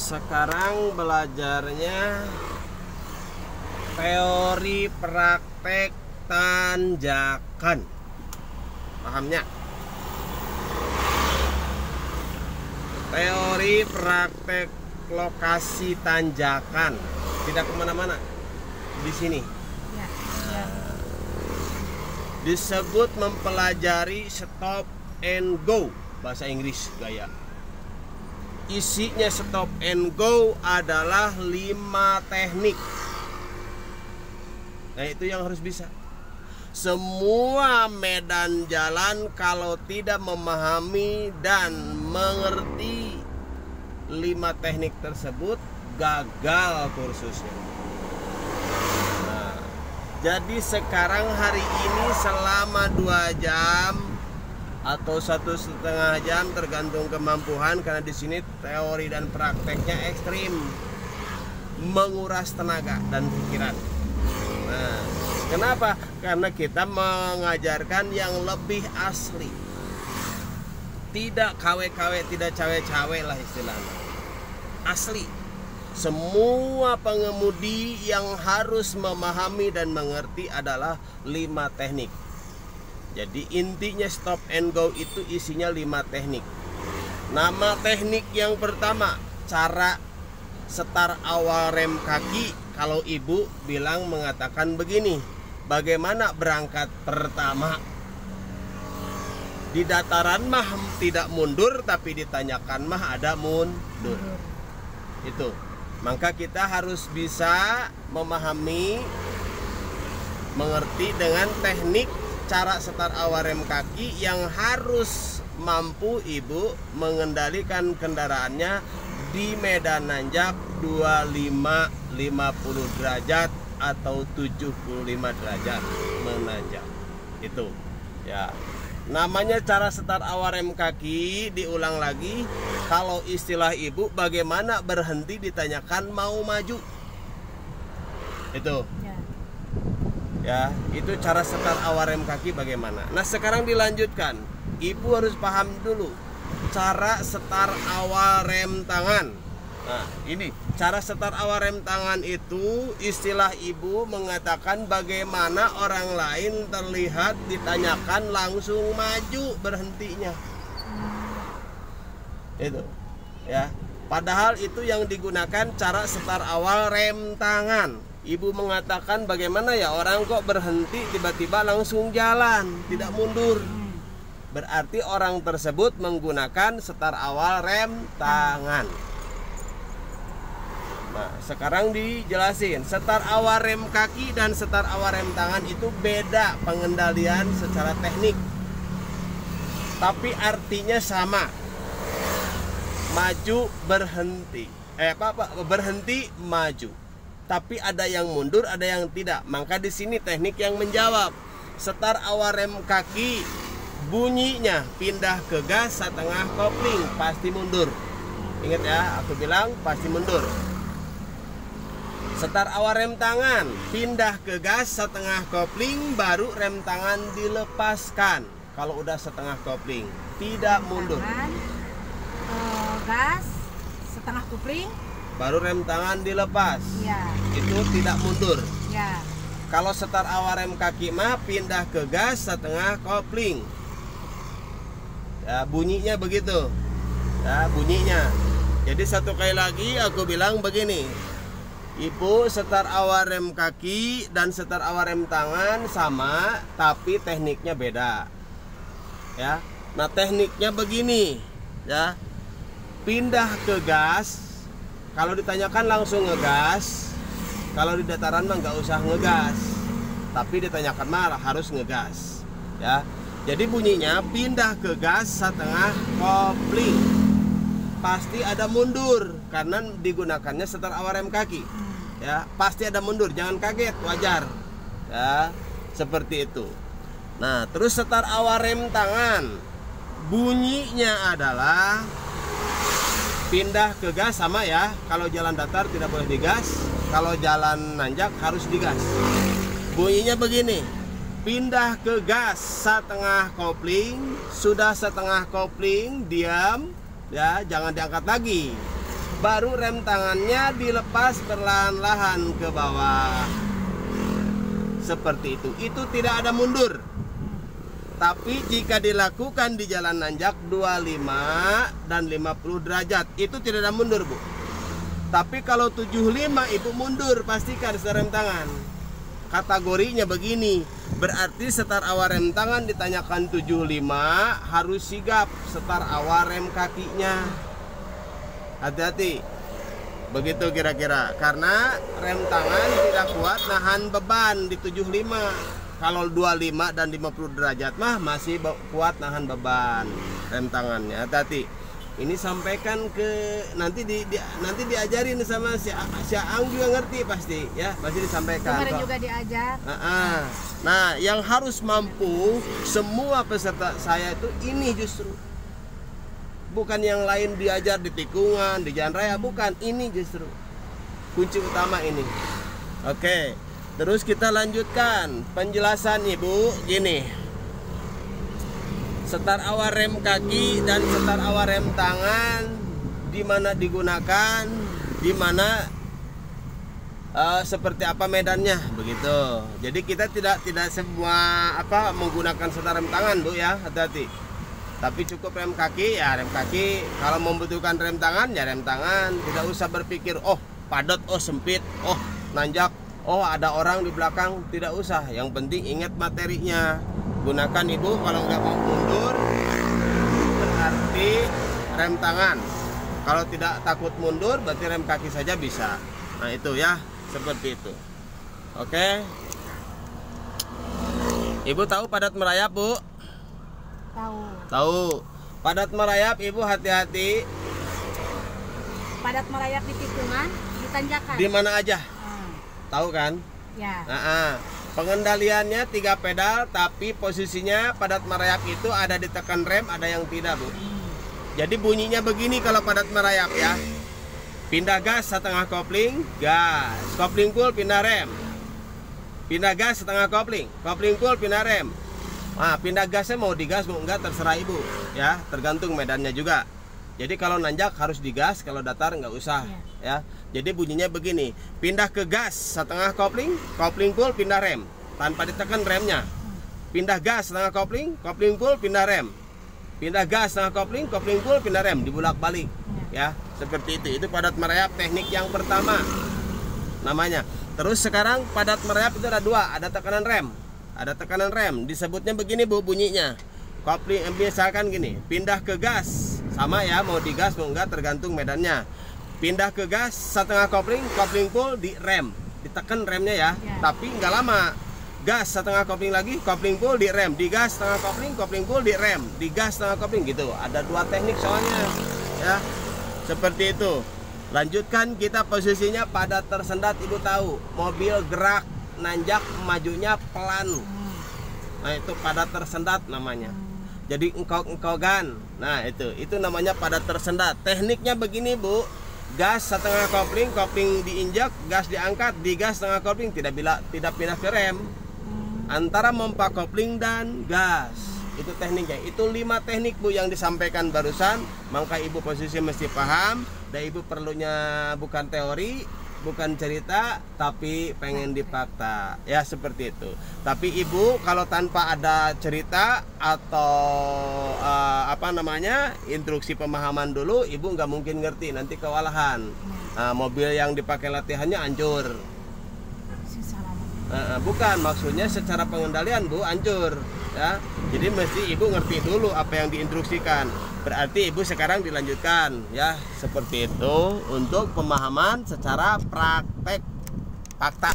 Sekarang belajarnya teori praktek tanjakan. Pahamnya? Teori praktek lokasi tanjakan. Tidak kemana-mana. Di sini. Ya, ya. Disebut mempelajari stop and go. Bahasa Inggris gaya. Isinya stop and go adalah 5 teknik. Nah, itu yang harus bisa. Semua medan jalan kalau tidak memahami dan mengerti 5 teknik tersebut, gagal kursusnya. Nah, jadi sekarang hari ini selama 2 jam atau 1,5 jam tergantung kemampuan, karena di sini teori dan prakteknya ekstrim, menguras tenaga dan pikiran. Nah, kenapa? Karena kita mengajarkan yang lebih asli, tidak KW-KW, tidak cawe-cawe lah istilahnya, asli. Semua pengemudi yang harus memahami dan mengerti adalah 5 teknik. Jadi intinya stop and go itu isinya 5 teknik. Nama teknik yang pertama, cara setar awal rem kaki. Kalau ibu bilang mengatakan begini, bagaimana berangkat pertama? Di dataran mah tidak mundur, tapi ditanyakan mah ada mundur. Itu. Maka kita harus bisa memahami, mengerti dengan teknik cara setar awal rem kaki yang harus mampu ibu mengendalikan kendaraannya di medan nanjak 50 derajat atau 75 derajat menanjak. Itu ya. Namanya cara setar awal rem kaki. Diulang lagi, kalau istilah ibu bagaimana berhenti ditanyakan mau maju. Itu. Ya, itu cara setar awal rem kaki bagaimana. Nah, sekarang dilanjutkan. Ibu harus paham dulu cara setar awal rem tangan. Nah, ini cara setar awal rem tangan itu istilah ibu mengatakan bagaimana orang lain terlihat ditanyakan langsung maju berhentinya. Itu. Ya. Padahal itu yang digunakan cara setar awal rem tangan. Ibu mengatakan bagaimana ya orang kok berhenti tiba-tiba langsung jalan, tidak mundur. Berarti orang tersebut menggunakan setar awal rem tangan. Nah, sekarang dijelasin. Setar awal rem kaki dan setar awal rem tangan itu beda pengendalian secara teknik, tapi artinya sama. Maju berhenti. Berhenti maju. Tapi ada yang mundur, ada yang tidak. Maka di sini teknik yang menjawab. Setar awal rem kaki bunyinya pindah ke gas setengah kopling, pasti mundur. Ingat ya, aku bilang pasti mundur. Setar awal rem tangan pindah ke gas setengah kopling, baru rem tangan dilepaskan. Kalau udah setengah kopling, tidak mundur. Gas setengah kopling, baru rem tangan dilepas. Ya. Itu tidak mundur. Ya. Kalau setar awal rem kaki mah pindah ke gas setengah kopling. Ya, bunyinya begitu. Ya, bunyinya. Jadi satu kali lagi aku bilang begini. Ibu, setar awal rem kaki dan setar awal rem tangan sama, tapi tekniknya beda. Ya. Nah, tekniknya begini, ya. Pindah ke gas. Kalau ditanyakan langsung ngegas. Kalau di dataran mah nggak usah ngegas. Tapi ditanyakan mah harus ngegas. Ya. Jadi bunyinya pindah ke gas setengah kopling. Pasti ada mundur karena digunakannya setar awal rem kaki. Ya, pasti ada mundur, jangan kaget, wajar. Ya, seperti itu. Nah, terus setar awal rem tangan. Bunyinya adalah pindah ke gas sama ya. Kalau jalan datar tidak boleh digas, kalau jalan nanjak harus digas. Bunyinya begini. Pindah ke gas setengah kopling. Sudah setengah kopling, diam ya, jangan diangkat lagi. baru rem tangannya dilepas perlahan-lahan ke bawah. Seperti itu. Itu tidak ada mundur. Tapi jika dilakukan di jalan nanjak 25 dan 50 derajat, itu tidak ada mundur, Bu. Tapi kalau 75 Ibu mundur, pastikan setar rem tangan. Kategorinya begini, berarti setar awal rem tangan ditanyakan 75 harus sigap setar awal rem kakinya. Hati-hati. Begitu kira-kira, karena rem tangan tidak kuat nahan beban di 75. Kalau 25 dan 50 derajat mah masih kuat nahan beban rem tangannya. Hati-hati. Ini sampaikan ke nanti nanti diajarin sama si Ang juga ngerti pasti ya, pasti disampaikan. Kemarin juga diajar. Nah, yang harus mampu semua peserta saya itu ini justru. Bukan yang lain diajar di tikungan, di jalan raya, bukan, ini justru. Kunci utama ini. Oke. Terus kita lanjutkan penjelasan Ibu gini. Setar awal rem kaki dan setar awal rem tangan di mana digunakan, di mana seperti apa medannya, begitu. Jadi kita tidak semua menggunakan setar rem tangan, Bu ya, hati-hati. Tapi cukup rem kaki ya rem kaki. Kalau membutuhkan rem tangan ya rem tangan. Tidak usah berpikir oh padat, oh sempit, oh nanjak, oh ada orang di belakang. Tidak usah. Yang penting ingat materinya. Gunakan Ibu kalau nggak mau mundur berarti rem tangan. Kalau tidak takut mundur berarti rem kaki saja bisa. Nah itu ya, seperti itu. Oke. Ibu tahu padat merayap, Bu? Tahu. Padat merayap Ibu hati-hati. Padat merayap di tikungan, di tanjakan. Di mana aja? Tahu kan? Ya. Pengendaliannya 3 pedal, tapi posisinya padat merayap itu ada ditekan rem, ada yang tidak, Bu. Jadi bunyinya begini kalau padat merayap ya. Pindah gas setengah kopling, gas. Kopling full, pindah rem. Pindah gas setengah kopling, kopling full, pindah rem. Nah, pindah gasnya mau digas mau enggak terserah Ibu ya, tergantung medannya juga. Jadi kalau nanjak harus digas, kalau datar nggak usah ya. Jadi bunyinya begini, pindah ke gas setengah kopling, kopling full, pindah rem tanpa ditekan remnya. Pindah gas setengah kopling, kopling full, pindah rem. Pindah gas setengah kopling, kopling full, pindah rem, dibulak-balik ya. Seperti itu. Itu padat merayap teknik yang pertama namanya. Terus sekarang padat merayap itu ada 2, ada tekanan rem. Ada tekanan rem, disebutnya begini Bu bunyinya. Kopling biasakan gini, pindah ke gas sama ya, mau digas mau enggak tergantung medannya. Pindah ke gas setengah kopling, kopling full di rem, ditekan remnya ya. Tapi nggak lama. Gas setengah kopling lagi, kopling full di rem, digas setengah kopling, kopling full di rem, digas setengah kopling gitu. Ada 2 teknik soalnya ya. Seperti itu. Lanjutkan kita posisinya padat tersendat. Ibu tahu, mobil gerak nanjak majunya pelan. Nah, itu padat tersendat namanya. Jadi engkau-engkaugan. Nah, itu namanya padat tersendat. Tekniknya begini, Bu. Gas setengah kopling, kopling diinjak, gas diangkat, digas setengah kopling, tidak pindah ke rem. Antara mompa kopling dan gas. Itu tekniknya. Itu 5 teknik Bu yang disampaikan barusan. Maka Ibu posisi mesti paham. Dan Ibu perlunya bukan teori, bukan cerita, tapi pengen dipakta ya, seperti itu. Tapi Ibu kalau tanpa ada cerita atau instruksi pemahaman dulu, Ibu nggak mungkin ngerti, nanti kewalahan. Mobil yang dipakai latihannya hancur. Bukan, maksudnya secara pengendalian Bu hancur ya. Jadi mesti Ibu ngerti dulu apa yang diinstruksikan. Berarti Ibu sekarang dilanjutkan ya, seperti itu untuk pemahaman secara praktek fakta.